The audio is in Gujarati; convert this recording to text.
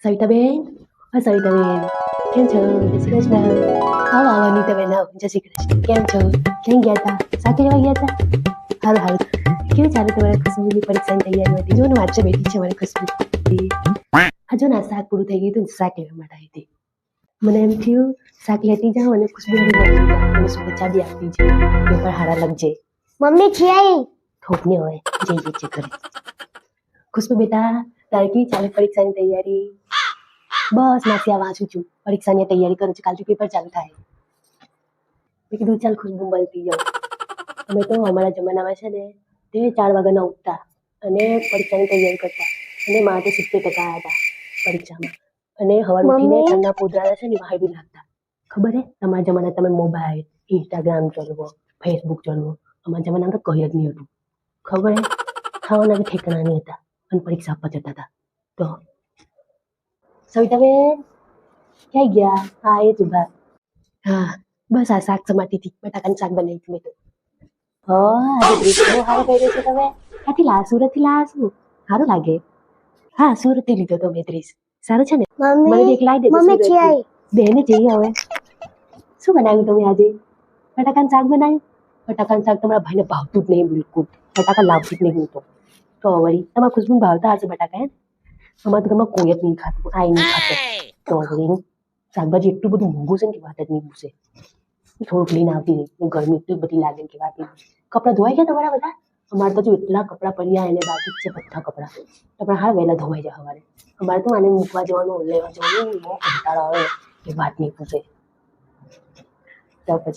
સવિતાબેન, સવિતાબેન, કેમ છો? જય શ્રી કૃષ્ણ. આવો આવો અનિતાબેન, આવો. જય શ્રી કૃષ્ણ. કેમ છો? ક્યાં ગયા હતા? સાથે લેવા ગયા હતા? સારું સારું. કેવી ચાલે તમારે ખુશ્બુની પરીક્ષાની તૈયારી હતી? જો ને વાંચવા બેઠી છે મારી ખુશ્બુ. આ જો ને શાક પૂરું થઈ ગયું હતું ને શાક લેવા માટે આવી હતી. મને એમ થયું શાક લેતી જાઉં અને ખુશ્બુને મળતી જાઉં અને શુભેચ્છા બી આપતી જાઉં. પેપર હારા લખજે. મમ્મી છે આઈ થોપને હોય જઈએ છે ઘરે. ખુશ્બુ બેટા, તારે કેવી ચાલે પરીક્ષાની તૈયારી? બસ માસી આ વાંચું છું, પરીક્ષાની તૈયારી કરું છું, કાલથી પેપર ચાલુ થાય. મેં કીધું ચાલ ખુશ્બુ મળતી જાઉં. અમે તો અમારા જમાનામાં છે ને તે 4 વાગ્યાના ઉઠતા અને પરીક્ષાની તૈયારી કરતા અને મારા તો 70% આવ્યા હતા પરીક્ષામાં. અને સવાર ઉઠીને ઠંડા પોદરાના છે ને વાયડું લાગતા. ખબર હે તમારા જમાના તમે મોબાઈલ, ઇન્સ્ટાગ્રામ ચલવો, ફેસબુક ચલવો, અમારા જમાનામાં તો કંઈ જ નહીં હતું. ખબર હે ખાવાના બી ઠેકાણા નહીં હતા અને પરીક્ષા આપવા જતા હતા. તો સવિતાબેન ક્યાં ગયા? હા એ જ ઉભા. હા બસ આ શાક સમારતી હતી, બટાકાનું શાક બનાવી હતી મેં તો. આજે ડ્રેસ બહુ સારો પહેર્યો છે તમે. ક્યાંથી લાયા? સુરતથી લાયા છું? સારું લાગે. હા સુરતથી લીધો તો મેં ડ્રેસ. સારું છે ને? મને એક લાવી દે મમ્મી છે આઈ બેને જઈએ હવે. શું બનાવ્યું તમે આજે? બટાકાનું શાક બનાવ્યું? બટાકાનું શાક તમારા ભાઈને ભાવતું જ નહીં બિલકુલ. બટાકા લાવતી જ નહીં હું તો વળી તમારા ખુશ્બુ ભાવતા હશે બટાકા હે? અમારા તો ઘરમાં કોઈ જ નહીં ખાતું, આ નહીં ખાતો. તો વળી શાકભાજી એટલું બધું મોંઘું છે ને કે વાત જ નહીં પૂછે. થોડુંક લઈને આવતી રહી, ગરમી એટલી બધી લાગે કે વાત નહીં. કપડાં ધોવાઈ ગયા તમારા બધા? અમારે તો જો એટલા કપડાં પડ્યા એને બાકી છે બધા કપડાં. તમારા હા વહેલા ધોવાઈ જાય સવારે. અમારે તો આને મૂકવા જવાનું લેવા જવાનું બહુ કંટાળો આવે કે વાત નહીં પૂછે. તો પછી